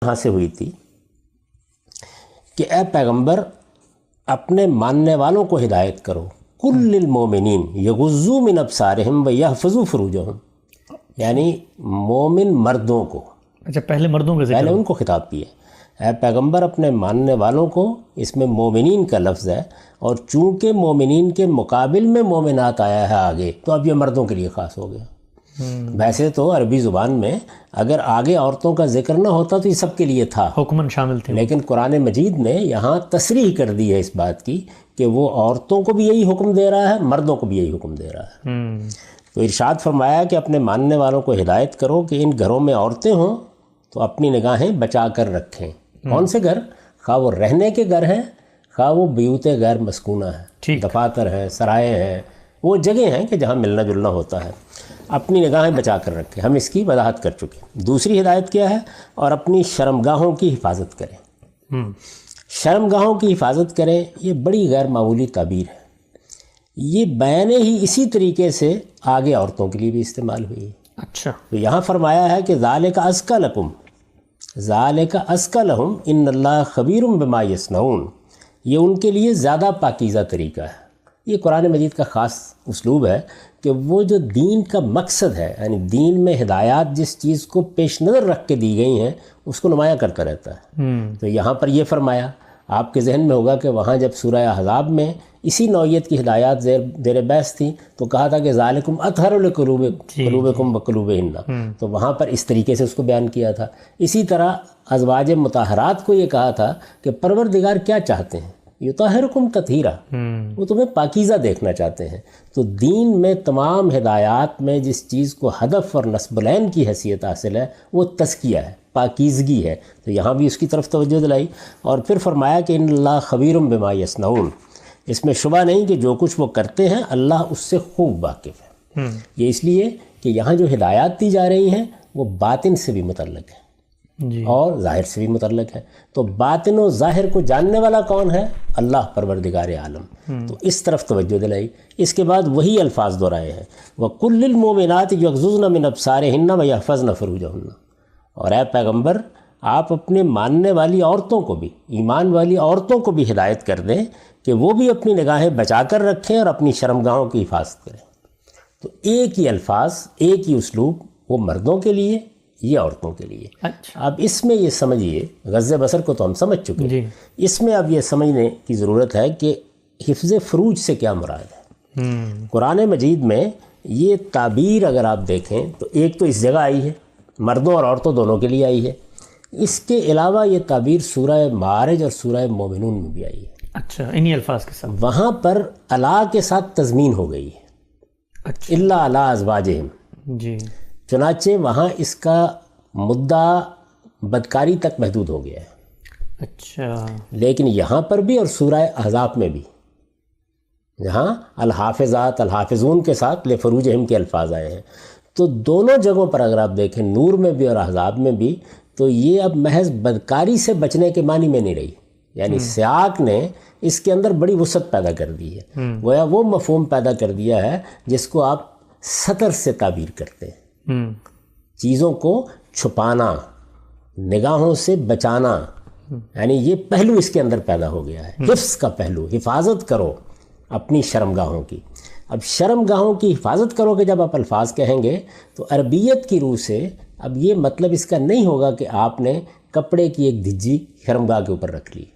यहाँ से हुई थी कि ए पैगंबर अपने मानने वालों को हिदायत करो, कुल्लिल मोमिनीन यगुज़्ज़ू मिन अब्सारिहिम व यहफ़ज़ू फ़ुरूजहुम, यानी मोमिन मर्दों को, अच्छा पहले मर्दों का ज़िक्र, पहले उनको खिताब किया। ए पैगंबर अपने मानने वालों को, इसमें मोमिनीन का लफ्ज़ है, और चूँकि मोमिनीन के मुकाबिल में मोमिनात आया है आगे, तो अब ये मर्दों के लिए ख़ास हो गया। वैसे तो अरबी ज़ुबान में अगर आगे औरतों का जिक्र ना होता तो ये सब के लिए था, हुक्मन शामिल थे, लेकिन कुरान मजीद ने यहाँ तसरीह कर दी है इस बात की कि वो औरतों को भी यही हुक्म दे रहा है, मर्दों को भी यही हुक्म दे रहा है। तो इरशाद फरमाया कि अपने मानने वालों को हिदायत करो कि इन घरों में औरतें हों तो अपनी निगाहें बचा कर रखें। कौन से घर? खा वो रहने के घर हैं, खा वो बियूत गैर मस्कूना है, दफातर हैं, सराय हैं, वो जगह हैं कि जहाँ मिलना जुलना होता है, अपनी निगाहें बचा कर रखें। हम इसकी वजाहत कर चुके। दूसरी हिदायत क्या है? और अपनी शर्मगाहों की हिफाजत करें। शर्मगाहों की हिफाजत करें, ये बड़ी गैर मामूली ताबीर है। ये बयान ही इसी तरीके से आगे औरतों के लिए भी इस्तेमाल हुई। अच्छा, तो यहाँ फरमाया है कि ज़ालिका अज़का लकुम, ज़ालिका अज़का लहुम इन्नल्लाह खबीरुम बिमा यसनऊन, ये उनके लिए ज़्यादा पाकीज़ा तरीका है। ये कुरान मजीद का ख़ास उसलूब है कि वो जो दीन का मकसद है, यानी दीन में हिदायत जिस चीज़ को पेश नज़र रख के दी गई हैं उसको नुमाया करता रहता है। तो यहाँ पर ये फरमाया, आपके जहन में होगा कि वहाँ जब सूरह अहज़ाब में इसी नौइयत की हिदायत ज़ेर बहस थी तो कहा था कि ज़ालिकुम अतहरु लिक़ुलूबिकुम व क़ुलूबिहिन्ना, तो वहाँ पर इस तरीके से उसको बयान किया था। इसी तरह अज़वाज मुताहरात को ये कहा था कि परवरदिगार क्या चाहते हैं, युताहिरुकुम तत्हीरा, वो तुम्हें पाकीज़ा देखना चाहते हैं। तो दीन में तमाम हिदायत में जिस चीज़ को हदफ और नस्बुलैन की हैसियत हासिल है वो तज़किया है, पाकीज़गी है। तो यहाँ भी उसकी तरफ तवज्जो दिलाई और फिर फरमाया कि इन्नल्लाह खबीरुम बिमा यसनऊन, इसमें शुबा नहीं कि जो कुछ वो करते हैं अल्लाह उससे खूब वाकिफ़ है। ये इसलिए कि यहाँ जो हिदायत दी जा रही हैं वो बातिन से भी मुतल्लक़ है और ज़ाहिर से भी मुतल्लक़ है। तो बातिन और ज़ाहिर को जानने वाला कौन है? अल्लाह परवरदिगार आलम। तो इस तरफ तवज्जो दिलाई। इसके बाद वही अल्फाज दोहराए हैं, व कुल्लिल मोमिनात यग़ज़ुज़्न मिन अब्सारिहिन्ना व यहफ़ज़्न फ़ुरूजहुन्ना, और ऐ पैगम्बर आप अपने मानने वाली औरतों को भी, ईमान वाली औरतों को भी हिदायत कर दें कि वो भी अपनी निगाहें बचा कर रखें और अपनी शर्मगाहों की हिफाजत करें। तो एक ही अल्फाज, एक ही उसलूब, वो मर्दों के लिए, ये औरतों के लिए। अच्छा। अब इसमें ये समझिए, गज़्ज़े बसर को तो हम समझ चुके हैं, इसमें अब ये समझने की ज़रूरत है कि हिफ्ज़ फ़ुरूज से क्या मुराद है। कुरान मजीद में ये ताबीर अगर आप देखें तो एक तो इस जगह आई है, मर्दों और औरतों दोनों के लिए आई है। इसके अलावा ये ताबीर सूरह मारिज और सूरह मोमिनून में भी आई है। अच्छा, इन्हीं अल्फाज के साथ वहाँ पर अला के साथ तज़मीन हो गई है। अच्छा, इल्ला अला अज़वाजिहिम जी, चुनाचे वहाँ इसका मुद्दा बदकारी तक महदूद हो गया है। अच्छा, लेकिन यहाँ पर भी और सूरह अहज़ाब में भी, जहाँ अल-हाफ़िज़ात अल-हाफ़िज़ून के साथ ले फ़ुरूजहिम के अल्फाज आए हैं, तो दोनों जगहों पर अगर आप देखें, नूर में भी और अहज़ाब में भी, तो ये अब महज बदकारी से बचने के मानी में नहीं रही। यानी सियाक ने इसके अंदर बड़ी वुसअत पैदा कर दी है, गोया वो मफ़हूम पैदा कर दिया है जिसको आप सतर से ताबीर करते हैं, चीज़ों को छुपाना, निगाहों से बचाना, यानी ये पहलू इसके अंदर पैदा हो गया है। हिफ्ज़ का पहलू, हिफाजत करो अपनी शर्मगाहों की। अब शर्मगाहों की हिफाजत करोगे जब आप अल्फाज कहेंगे तो अरबियत की रूह से अब ये मतलब इसका नहीं होगा कि आपने कपड़े की एक धिज्जी शर्मगाह के ऊपर रख ली,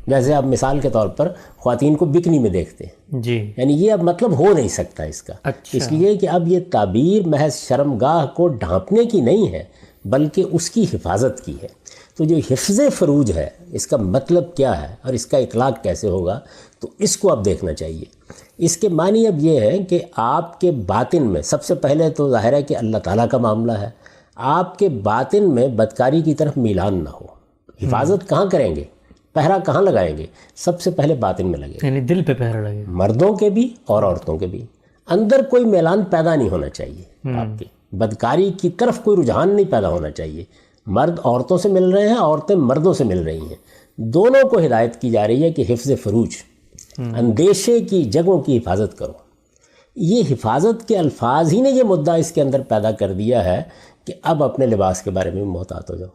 जैसे आप मिसाल के तौर पर ख्वातीन को बिकनी में देखते हैं जी, यानी ये अब मतलब हो नहीं सकता इसका। अच्छा। इसलिए कि अब ये ताबीर महज शर्मगाह को ढांपने की नहीं है बल्कि उसकी हिफाजत की है। तो जो हिफ्ज़ फ़ुरूज है इसका मतलब क्या है और इसका इतलाक़ कैसे होगा, तो इसको आप देखना चाहिए। इसके मानी अब ये है कि आपके बातिन में सबसे पहले तो ज़ाहिर है कि अल्लाह ताला का मामला है, आपके बातिन में बदकारी की तरफ मिलान ना हो। हिफाजत कहाँ करेंगे, पहरा कहाँ लगाएंगे? सबसे पहले बातिन में लगेगा, यानी दिल पे पहरा लगेगा, मर्दों के भी और औरतों के भी। अंदर कोई मैलान पैदा नहीं होना चाहिए, आपके बदकारी की तरफ कोई रुझान नहीं पैदा होना चाहिए। मर्द औरतों से मिल रहे हैं, औरतें मर्दों से मिल रही हैं, दोनों को हिदायत की जा रही है कि हिफ्ज़ फ़ुरूज, अंदेशे की जगहों की हिफाजत करो। ये हिफाजत के अल्फाज ही ने ये मुद्दा इसके अंदर पैदा कर दिया है कि अब अपने लिबास के बारे में मोहतात हो जाओ।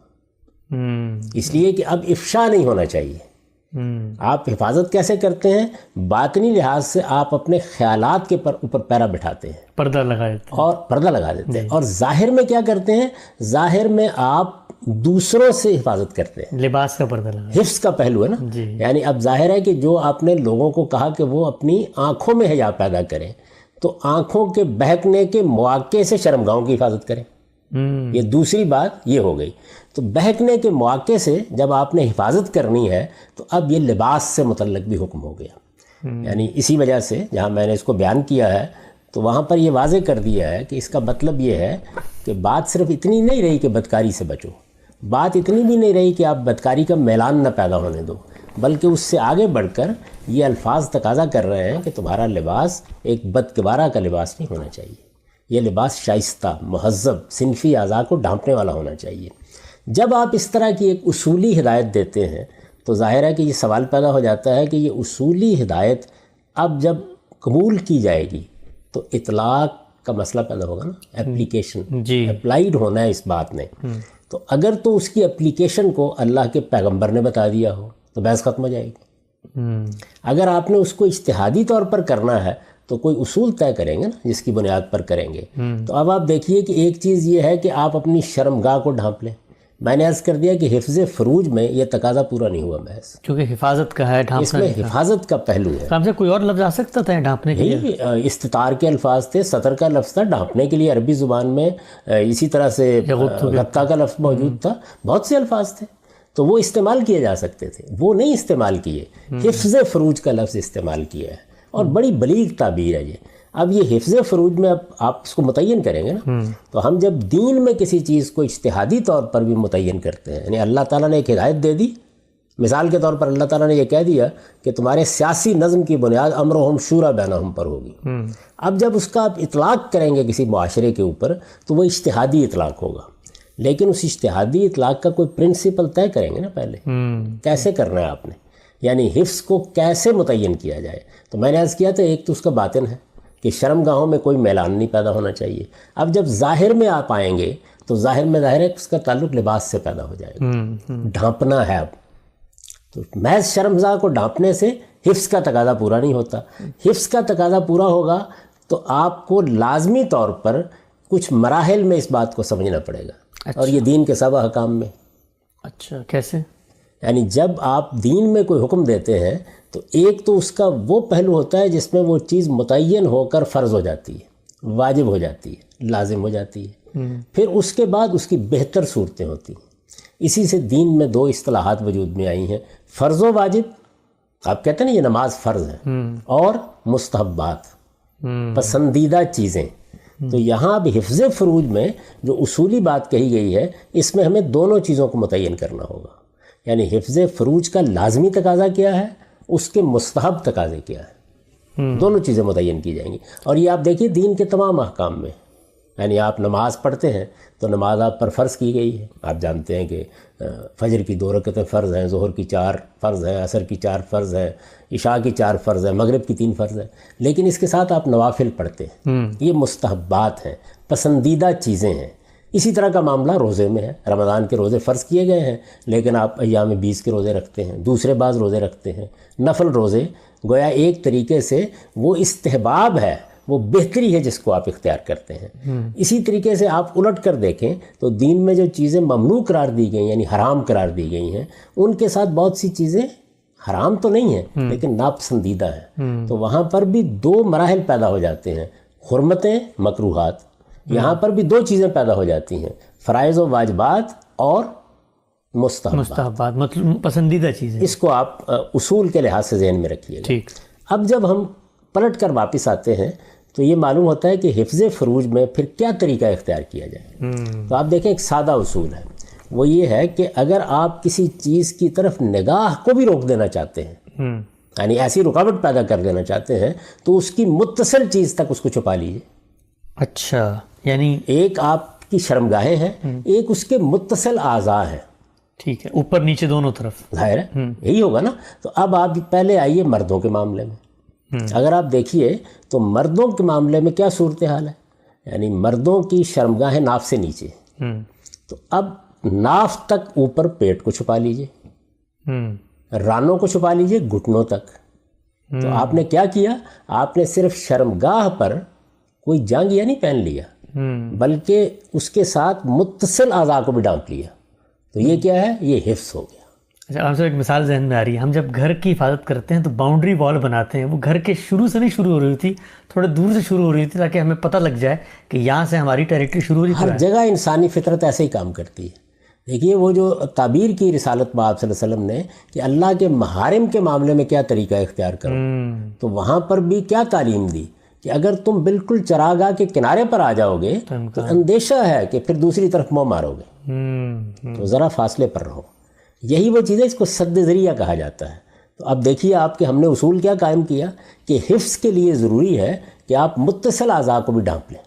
اس لیے کہ اب افشا نہیں ہونا چاہیے. آپ حفاظت کیسے کرتے ہیں؟ باطنی لحاظ سے آپ اپنے خیالات کے اوپر پیرا بٹھاتے ہیں، پردہ لگا دیتے ہیں، اور پردہ لگا دیتے ہیں. اور ظاہر میں کیا کرتے ہیں؟ ظاہر میں آپ دوسروں سے حفاظت کرتے ہیں. لباس کا پردہ لگا، حفظ کا پہلو ہے نا. یعنی اب ظاہر ہے کہ جو آپ نے لوگوں کو کہا کہ وہ اپنی آنکھوں میں حیا پیدا کریں، تو آنکھوں کے بہکنے کے مواقع سے شرمگاہوں کی حفاظت کریں. یہ دوسری بات یہ ہو گئی. تو بہکنے کے مواقع سے جب آپ نے حفاظت کرنی ہے تو اب یہ لباس سے متعلق بھی حکم ہو گیا. یعنی اسی وجہ سے جہاں میں نے اس کو بیان کیا ہے تو وہاں پر یہ واضح کر دیا ہے کہ اس کا مطلب یہ ہے کہ بات صرف اتنی نہیں رہی کہ بدکاری سے بچو، بات اتنی بھی نہیں رہی کہ آپ بدکاری کا میلان نہ پیدا ہونے دو، بلکہ اس سے آگے بڑھ کر یہ الفاظ تقاضا کر رہے ہیں کہ تمہارا لباس ایک بدکبارہ کا لباس نہیں ہونا چاہیے. یہ لباس شائستہ، مہذب، صنفی اعضاء کو ڈھانپنے والا ہونا چاہیے. جب آپ اس طرح کی ایک اصولی ہدایت دیتے ہیں تو ظاہر ہے کہ یہ سوال پیدا ہو جاتا ہے کہ یہ اصولی ہدایت اب جب قبول کی جائے گی تو اطلاق کا مسئلہ پیدا ہوگا نا، اپلیکیشن، اپلائیڈ ہونا ہے اس بات نے. تو اگر تو اس کی اپلیکیشن کو اللہ کے پیغمبر نے بتا دیا ہو تو بحث ختم ہو جائے گی. اگر آپ نے اس کو اجتہادی طور پر کرنا ہے تو کوئی اصول طے کریں گے نا جس کی بنیاد پر کریں گے. تو اب آپ دیکھیے کہ ایک چیز یہ ہے کہ آپ اپنی شرمگاہ کو ڈھانپ لیں. میں نے عرض کر دیا کہ حفظ فروج میں یہ تقاضا پورا نہیں ہوا محض، کیونکہ حفاظت کا ہے، اس میں حفاظت کا پہلو ہے. ہم سے کوئی اور لفظ آ سکتا تھا ڈھانپنے کے لیے؟ استطار کے الفاظ تھے، سطر کا لفظ تھا، ڈھانپنے کے لیے عربی زبان میں اسی طرح سے غطا کا لفظ موجود تھا، بہت سے الفاظ تھے تو وہ استعمال کیے جا سکتے تھے، وہ نہیں استعمال کیے. حفظ فروج کا لفظ استعمال کیا ہے اور بڑی بلیغ تعبیر ہے یہ. اب یہ حفظ فروج میں اب آپ اس کو متعین کریں گے نا، تو ہم جب دین میں کسی چیز کو اجتہادی طور پر بھی متعین کرتے ہیں، یعنی اللہ تعالیٰ نے ایک ہدایت دے دی، مثال کے طور پر اللہ تعالیٰ نے یہ کہہ دیا کہ تمہارے سیاسی نظم کی بنیاد امرہم شورا بینہم پر ہوگی. اب جب اس کا آپ اطلاق کریں گے کسی معاشرے کے اوپر تو وہ اجتہادی اطلاق ہوگا، لیکن اس اجتہادی اطلاق کا کوئی پرنسپل طے کریں گے نا پہلے، کیسے کرنا ہے آپ نے، یعنی حفظ کو کیسے متعین کیا جائے. تو میں نے عرض کیا تھا ایک تو اس کا باطن ہے کہ شرمگاہوں میں کوئی میلان نہیں پیدا ہونا چاہیے. اب جب ظاہر میں آپ آئیں گے تو ظاہر میں ظاہر ہے اس کا تعلق لباس سے پیدا ہو جائے گا. ڈھانپنا ہے اب، تو محض شرمگاہ کو ڈھانپنے سے حفظ کا تقاضا پورا نہیں ہوتا. حفظ کا تقاضا پورا ہوگا تو آپ کو لازمی طور پر کچھ مراحل میں اس بات کو سمجھنا پڑے گا. اور یہ دین کے سبع احکام میں. اچھا، کیسے؟ یعنی جب آپ دین میں کوئی حکم دیتے ہیں تو ایک تو اس کا وہ پہلو ہوتا ہے جس میں وہ چیز متعین ہو کر فرض ہو جاتی ہے، واجب ہو جاتی ہے، لازم ہو جاتی ہے. پھر اس کے بعد اس کی بہتر صورتیں ہوتی ہیں. اسی سے دین میں دو اصطلاحات وجود میں آئی ہیں، فرض و واجب، آپ کہتے ہیں نا یہ نماز فرض ہے، اور مستحبات، پسندیدہ چیزیں. تو یہاں اب حفظ فروج میں جو اصولی بات کہی گئی ہے اس میں ہمیں دونوں چیزوں کو متعین کرنا ہوگا. یعنی حفظ فروج کا لازمی تقاضا کیا ہے، اس کے مستحب تقاضے کیا ہے، دونوں چیزیں متعین کی جائیں گی. اور یہ آپ دیکھیے دین کے تمام احکام میں، یعنی آپ نماز پڑھتے ہیں تو نماز آپ پر فرض کی گئی ہے. آپ جانتے ہیں کہ فجر کی 2 رکعتیں فرض ہیں، ظہر کی 4 فرض ہیں، عصر کی 4 فرض ہیں، عشاء کی 4 فرض ہیں، مغرب کی 3 فرض ہیں. لیکن اس کے ساتھ آپ نوافل پڑھتے ہیں، یہ مستحبات ہیں، پسندیدہ چیزیں ہیں. اسی طرح کا معاملہ روزے میں ہے. رمضان کے روزے فرض کیے گئے ہیں لیکن آپ ایام 20 کے روزے رکھتے ہیں، دوسرے بعض روزے رکھتے ہیں، نفل روزے. گویا ایک طریقے سے وہ استحباب ہے، وہ بہتری ہے جس کو آپ اختیار کرتے ہیں. اسی طریقے سے آپ الٹ کر دیکھیں تو دین میں جو چیزیں ممنوع قرار دی گئی یعنی حرام قرار دی گئی ہیں ان کے ساتھ بہت سی چیزیں حرام تو نہیں ہیں لیکن ناپسندیدہ ہیں. تو وہاں پر بھی 2 مراحل پیدا ہو جاتے ہیں، حرمتیں، مکروہات. یہاں پر بھی 2 چیزیں پیدا ہو جاتی ہیں، فرائض و واجبات اور مستحبات، مطلب پسندیدہ چیزیں. اس کو آپ اصول کے لحاظ سے ذہن میں رکھیے گا. اب جب ہم پلٹ کر واپس آتے ہیں تو یہ معلوم ہوتا ہے کہ حفظ فروج میں پھر کیا طریقہ اختیار کیا جائے. تو آپ دیکھیں ایک سادہ اصول ہے، وہ یہ ہے کہ اگر آپ کسی چیز کی طرف نگاہ کو بھی روک دینا چاہتے ہیں، یعنی ایسی رکاوٹ پیدا کر دینا چاہتے ہیں تو اس کی متصل چیز تک اس کو چھپا لیجیے. اچھا، یعنی ایک آپ کی شرمگاہیں ہیں، ایک اس کے متصل اعضاء ہیں. ٹھیک ہے، اوپر نیچے دونوں طرف، ظاہر ہے یہی ہوگا نا. تو اب آپ پہلے آئیے مردوں کے معاملے میں. اگر آپ دیکھیے تو مردوں کے معاملے میں کیا صورتحال ہے، یعنی مردوں کی شرمگاہیں ناف سے نیچے. تو اب नाफ तक ऊपर पेट को छुपा लीजिए, रानों को छुपा लीजिए घुटनों तक। तो आपने क्या किया, आपने सिर्फ शर्मगाह पर कोई जांघिया नहीं पहन लिया, बल्कि उसके साथ मुत्तसिल आज़ा को भी ढांप लिया। तो ये क्या है, ये हिफ्स हो गया। अच्छा, आपसे एक मिसाल जहन में आ रही है। हम जब घर की हिफाजत करते हैं तो बाउंड्री वॉल बनाते हैं, वो घर के शुरू से नहीं शुरू हो रही थी, थोड़े दूर से शुरू हो रही थी, ताकि हमें पता लग जाए कि यहाँ से हमारी टेरिटरी शुरू हो रही है। हर जगह इंसानी फितरत ऐसे ही काम करती है। देखिए वो जो ताबीर की रिसालत में आप सल्लल्लाहु अलैहि वसल्लम ने कि अल्लाह के महारिम के मामले में क्या तरीका इख्तियार करो, तो वहाँ पर भी क्या तालीम दी कि अगर तुम बिल्कुल चरागाह के किनारे पर आ जाओगे तो अंदेशा है कि फिर दूसरी तरफ मुँह मारोगे, तो ज़रा फासले पर रहो। यही वो चीज़ है, इसको सद्द ज़रिया कहा जाता है। तो अब देखिए आपके हमने उसूल क्या कायम किया कि हिफ्स के लिए ज़रूरी है कि आप मुत्तसिल आज़ा को भी ढांप लें।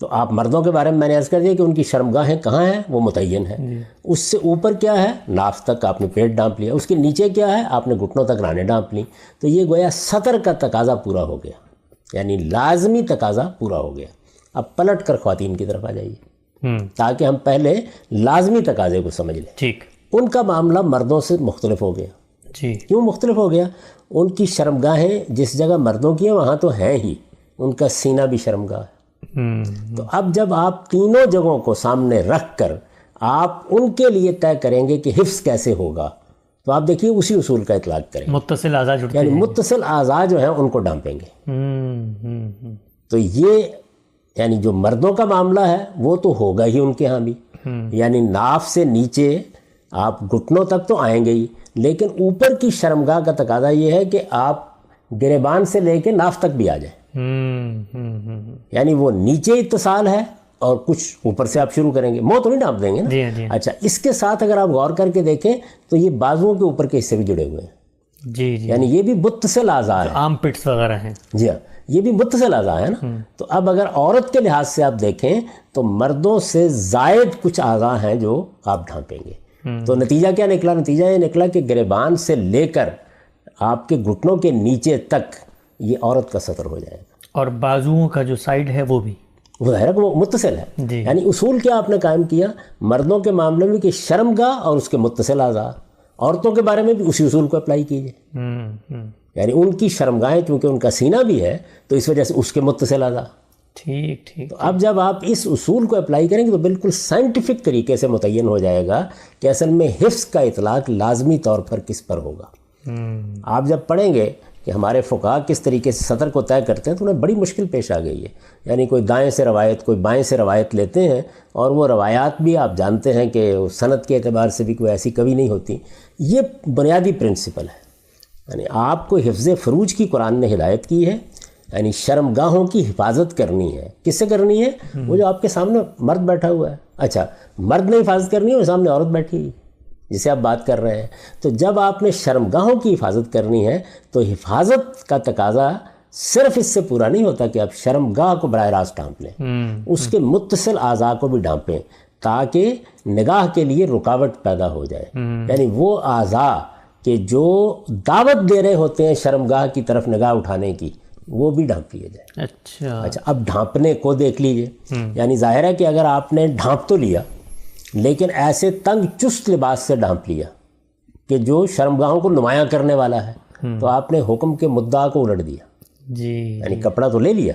तो आप मर्दों के बारे में मैंने अर्ज़ कर दिया कि उनकी शर्मगाहें कहाँ हैं, वो मुतय्यन है। उससे ऊपर क्या है, नाफ तक आपने पेट ढांप लिया, उसके नीचे क्या है, आपने घुटनों तक रानें ढांप ली। तो ये गोया सतर का तकाजा पूरा हो गया, यानी लाजमी तकाजा पूरा हो गया। अब पलट कर ख्वातीन की तरफ आ जाइए ताकि हम पहले लाजमी तकाजे को समझ लें। ठीक। उनका मामला मर्दों से मुख्तलिफ हो गया जी। क्यों मुख्तलिफ हो गया? उनकी शर्मगाहें जिस जगह मर्दों की हैं वहाँ तो हैं ही, उनका सीना भी शर्मगाह है। तो अब जब आप तीनों जगहों को सामने रख कर आप उनके लिए तय करेंगे कि हिफ्स कैसे होगा, तो आप देखिए उसी उसूल का इतलाक करें, मुत्तसिल आज़ा जुड़ते यानी हैं। मुत्तसिल आज़ा जो है उनको डांपेंगे। तो ये यानी जो मर्दों का मामला है वो तो होगा ही उनके यहाँ भी, यानी नाफ से नीचे आप घुटनों तक तो आएंगे ही, लेकिन ऊपर की शर्मगाह का तकाजा ये है कि आप गिरेबान से लेके नाफ तक भी आ जाए। यानी वो नीचे इत्तिसाल है और कुछ ऊपर से आप शुरू करेंगे, मुँह तो नहीं ढांप देंगे ना। जी हाँ, जी हाँ। अच्छा, इसके साथ अगर आप गौर करके देखें तो ये बाजुओं के ऊपर के हिस्से भी जुड़े हुए हैं, जी जी, यानी ये भी मुत्तसिल आज़ा है। आर्म पिट्स वगैरह हैं। जी हाँ, ये भी मुत्तसिल आज़ा है ना। तो अब अगर औरत के लिहाज से आप देखें तो मर्दों से ज़ायद कुछ आज़ा हैं जो आप ढांपेंगे। तो नतीजा क्या निकला? नतीजा ये निकला कि गिरेबान से लेकर आपके घुटनों के नीचे तक ये औरत का सतर हो जाएगा, और बाजुओं का जो साइड है वो भी वो है वो मुत्तसिल है। यानी उसूल क्या आपने कायम किया मर्दों के मामले में कि शर्मगाह और उसके मुत्तसिल आज़ा, औरतों के बारे में भी उसी उसूल को अप्लाई कीजिए। यानी उनकी शर्मगाहें क्योंकि उनका सीना भी है तो इस वजह से उसके मुत्तसिल आज़ा। ठीक ठीक। तो अब जब आप इस उसूल को अप्लाई करेंगे तो बिल्कुल साइंटिफिक तरीके से मुतय्यन हो जाएगा कि असल में हिफ्स का इतलाक लाजमी तौर पर किस पर होगा। आप जब पढ़ेंगे कि हमारे फ़ुक़हा किस तरीके से सतर को तय करते हैं तो उन्हें बड़ी मुश्किल पेश आ गई है। यानी कोई दाएं से रवायत कोई बाएं से रवायत लेते हैं, और वो रवायात भी आप जानते हैं कि सनद के एतबार से भी कोई ऐसी कभी नहीं होती। ये बुनियादी प्रिंसिपल है। यानी आपको हिफ्ज़ फ़रूज की कुरान ने हिदायत की है, यानी शर्मगाहों की हिफाजत करनी है। किससे करनी है? वो जो आपके सामने मर्द बैठा हुआ है। अच्छा, मर्द ने हिफाजत करनी है, वो सामने औरत बैठी है जिसे आप बात कर रहे हैं। तो जब आपने शर्मगाहों की हिफाजत करनी है तो हिफाजत का तकाजा सिर्फ इससे पूरा नहीं होता कि आप शर्मगाह को बराह रास्त ढांप लें, उसके मुत्तसिल आज़ा को भी ढांपें ताकि निगाह के लिए रुकावट पैदा हो जाए। यानी वो आज़ा कि जो दावत दे रहे होते हैं शर्मगाह की तरफ निगाह उठाने की, वो भी ढांप लिए जाए। अच्छा, अब ढांपने को देख लीजिए। यानी जाहिर है कि अगर आपने ढांप तो लिया लेकिन ऐसे तंग चुस्त लिबास से ढांप लिया कि जो शर्मगाहों को नुमायां करने वाला है, तो आपने हुक्म के मुद्दा को उलट दिया जी। यानी कपड़ा तो ले लिया।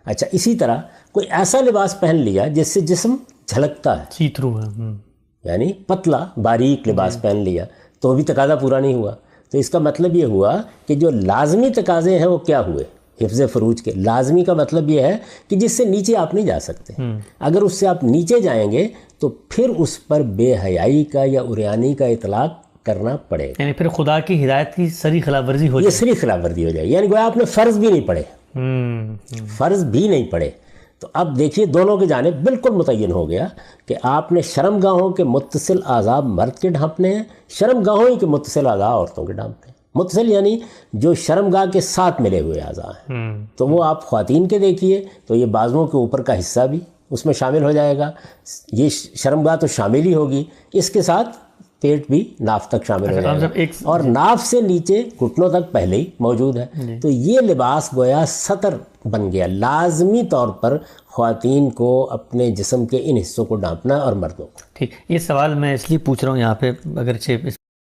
अच्छा, इसी तरह कोई ऐसा लिबास पहन लिया जिससे जिस्म झलकता है, सी थ्रू है, यानी पतला बारीक लिबास पहन लिया, तो भी तकाजा पूरा नहीं हुआ। तो इसका मतलब ये हुआ कि जो लाजमी तकाजे हैं वो क्या हुए हिफ्ज़ फ़रूज के। लाजमी का मतलब ये है कि जिससे नीचे आप नहीं जा सकते। अगर उससे आप नीचे जाएंगे तो फिर उस पर बेहयाई का या उरियानी का इतलाक करना पड़ेगा, यानी फिर खुदा की हिदायत की सरी खिलाफ वर्जी हो जाएगी। ये सरी खिलाफ वर्जी हो जाएगी, यानी गोया आपने फ़र्ज़ भी नहीं पढ़े, फ़र्ज़ भी नहीं पढ़े। तो अब देखिए दोनों के जानिब बिल्कुल मुतय्यन हो गया कि आपने शर्मगाहों के मुत्तसिल आज़ा मर्द के ढांपने हैं, शर्मगाहों के मुत्तसिल आज़ा औरतों के ढांपने हैं। मुत्तसिल यानी जो शर्मगाह के साथ मिले हुए आज़ा हैं। तो वो आप ख़वातीन के देखिए तो ये बाजुओं के ऊपर का हिस्सा भी उसमें शामिल हो जाएगा, ये शर्मगाह तो शामिल ही होगी, इसके साथ پیٹ بھی ناف تک شامل ہو ہم جائے جب ایک گا اور ناف سے نیچے گھٹنوں تک پہلے ہی موجود ہے. تو یہ لباس گویا سطر بن گیا. لازمی طور پر خواتین کو اپنے جسم کے ان حصوں کو ڈھانپنا اور مردوں کو. ٹھیک، یہ سوال میں اس لیے پوچھ رہا ہوں یہاں پہ، اگرچہ